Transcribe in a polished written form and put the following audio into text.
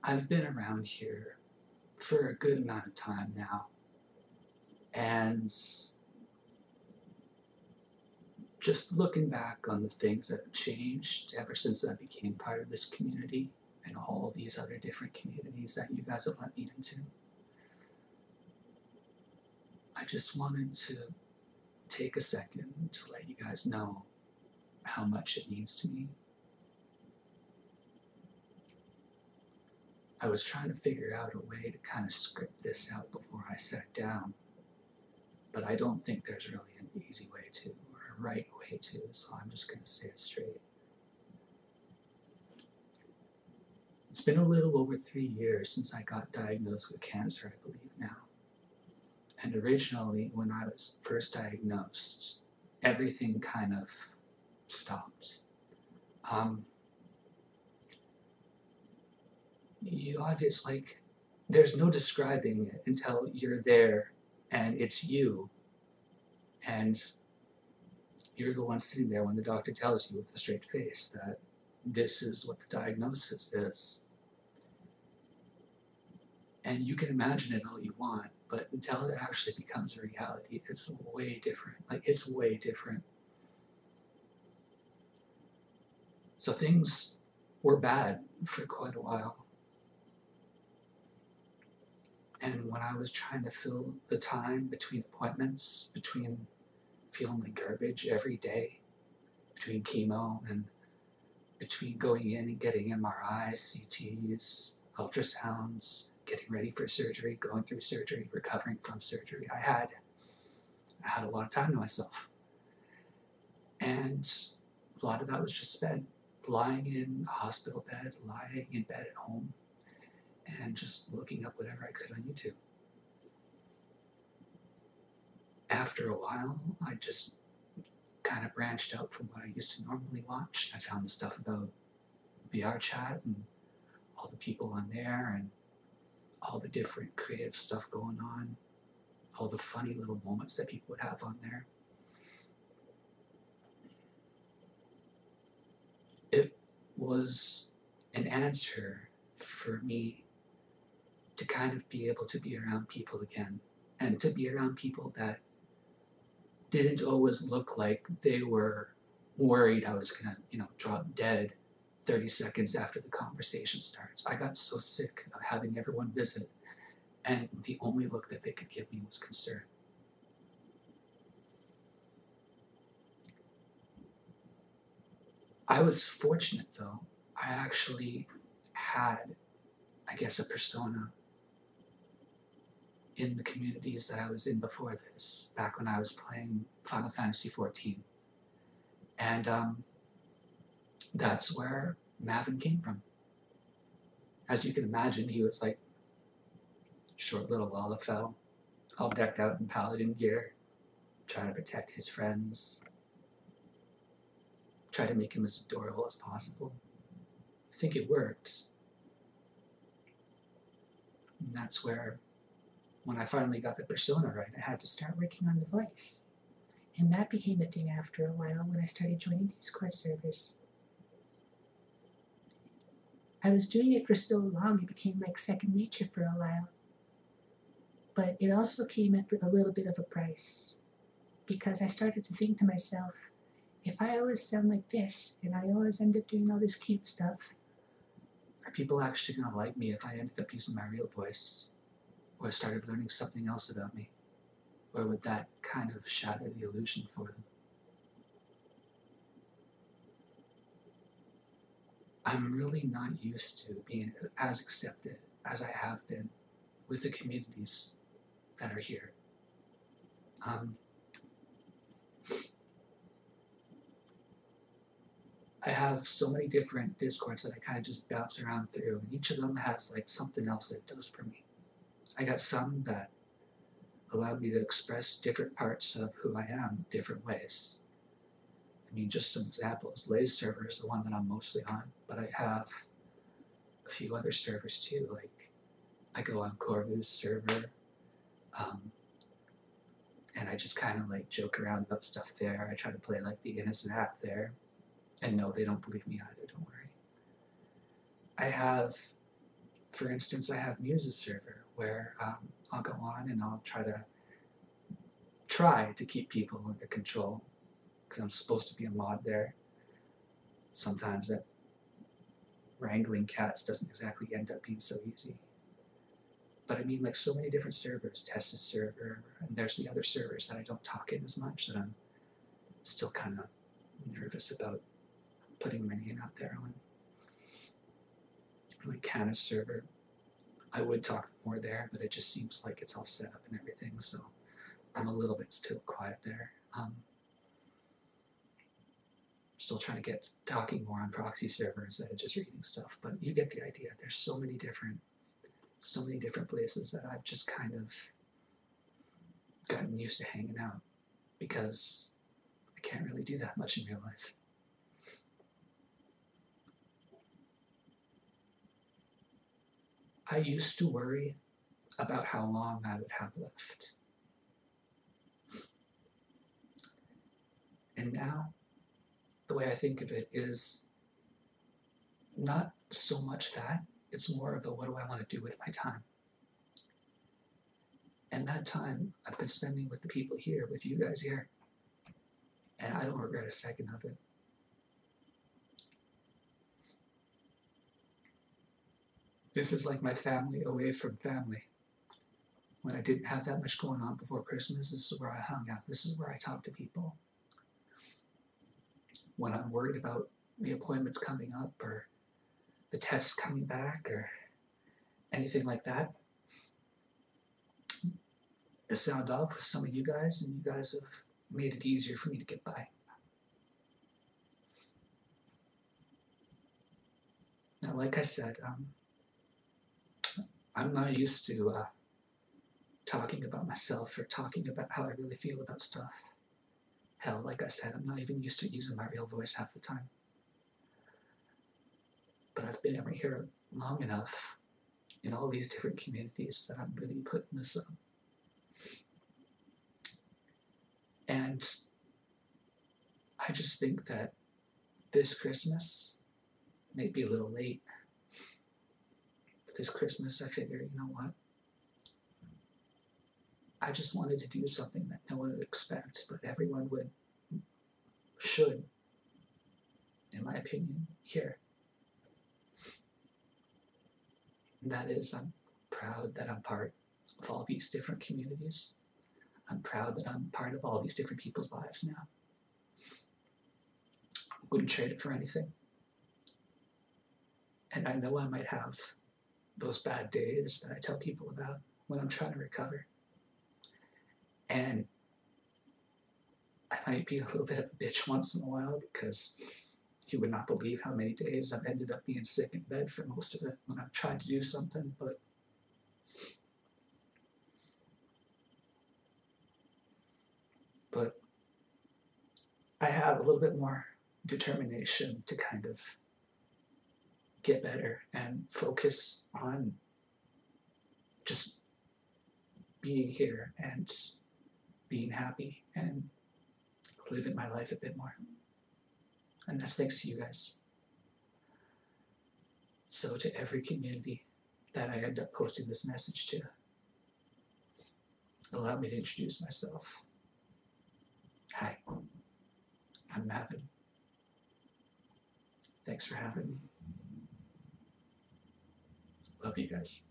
I've been around here for a good amount of time now, and just looking back on the things that have changed ever since I became part of this community and all these other different communities that you guys have let me into, I just wanted to take a second to let you guys know how much it means to me. I was trying to figure out a way to kind of script this out before I sat down, but I don't think there's really an easy way to, or a right way to, so I'm just going to say it straight. It's been a little over 3 years since I got diagnosed with cancer, I believe now. And originally, when I was first diagnosed, everything kind of stopped. You obviously, like, there's no describing it until you're there and it's you, and you're the one sitting there when the doctor tells you with a straight face that this is what the diagnosis is. And you can imagine it all you want, but until it actually becomes a reality, it's way different. Like, it's way different. So things were bad for quite a while. And when I was trying to fill the time between appointments, between feeling like garbage every day, between chemo and between going in and getting MRIs, CTs, ultrasounds, getting ready for surgery, going through surgery, recovering from surgery, I had a lot of time to myself. And a lot of that was just spent lying in a hospital bed, lying in bed at home, and just looking up whatever I could on YouTube. After a while, I just kind of branched out from what I used to normally watch. I found the stuff about VR chat and all the people on there and all the different creative stuff going on, all the funny little moments that people would have on there. It was an answer for me to kind of be able to be around people again, and to be around people that didn't always look like they were worried I was gonna, drop dead 30 seconds after the conversation starts. I got so sick of having everyone visit, and the only look that they could give me was concern. I was fortunate though. I actually had, I guess, a persona in the communities that I was in before this, back when I was playing Final Fantasy XIV. And that's where Mavin came from. As you can imagine, he was like short little Lalafell, all decked out in paladin gear, trying to protect his friends, try to make him as adorable as possible. I think it worked. And that's where, when I finally got the persona right, I had to start working on the voice. And that became a thing after a while when I started joining Discord servers. I was doing it for so long, it became like second nature for a while. But it also came at a little bit of a price, because I started to think to myself, if I always sound like this, and I always end up doing all this cute stuff, are people actually going to like me if I ended up using my real voice? Or started learning something else about me? Or would that kind of shatter the illusion for them? I'm really not used to being as accepted as I have been with the communities that are here. I have so many different Discords that I kind of just bounce around through, and each of them has like something else that it does for me. I got some that allow me to express different parts of who I am different ways. I mean, just some examples. Lay's server is the one that I'm mostly on, but I have a few other servers too. Like, I go on Corvu's server, and I just kind of like joke around about stuff there. I try to play like the innocent act there. And no, they don't believe me either, don't worry. I have For instance, I have Muse's server where I'll go on and I'll try to keep people under control because I'm supposed to be a mod there. Sometimes that wrangling cats doesn't exactly end up being so easy. But I mean, like, so many different servers, Tessa's server, and there's the other servers that I don't talk in as much that I'm still kind of nervous about putting my name out there on. Like Canna's server, I would talk more there, but it just seems like it's all set up and everything, so I'm a little bit still quiet there. Still trying to get talking more on proxy servers instead of just reading stuff, but you get the idea. There's so many different places that I've just kind of gotten used to hanging out because I can't really do that much in real life. I used to worry about how long I would have left. And now, the way I think of it is not so much that, it's more of a what do I want to do with my time? And that time I've been spending with the people here, with you guys here, and I don't regret a second of it. This is like my family away from family. When I didn't have that much going on before Christmas, this is where I hung out. This is where I talk to people. When I'm worried about the appointments coming up or the tests coming back or anything like that, I sound off with some of you guys, and you guys have made it easier for me to get by. Now, like I said, I'm not used to talking about myself or talking about how I really feel about stuff. Hell, like I said, I'm not even used to using my real voice half the time. But I've been over here long enough in all these different communities that I'm going to be putting this up. And I just think that this Christmas may be a little late. But this Christmas, I figure, you know what? I just wanted to do something that no one would expect, but everyone should, in my opinion, hear. And that is, I'm proud that I'm part of all these different communities. I'm proud that I'm part of all these different people's lives now. Wouldn't trade it for anything. And I know I might have those bad days that I tell people about when I'm trying to recover. And I might be a little bit of a bitch once in a while because you would not believe how many days I've ended up being sick in bed for most of it when I've tried to do something, but I have a little bit more determination to kind of get better and focus on just being here and being happy and living my life a bit more. And that's thanks to you guys. So to every community that I end up posting this message to, allow me to introduce myself. Hi, I'm Mavin. Thanks for having me. Love you guys.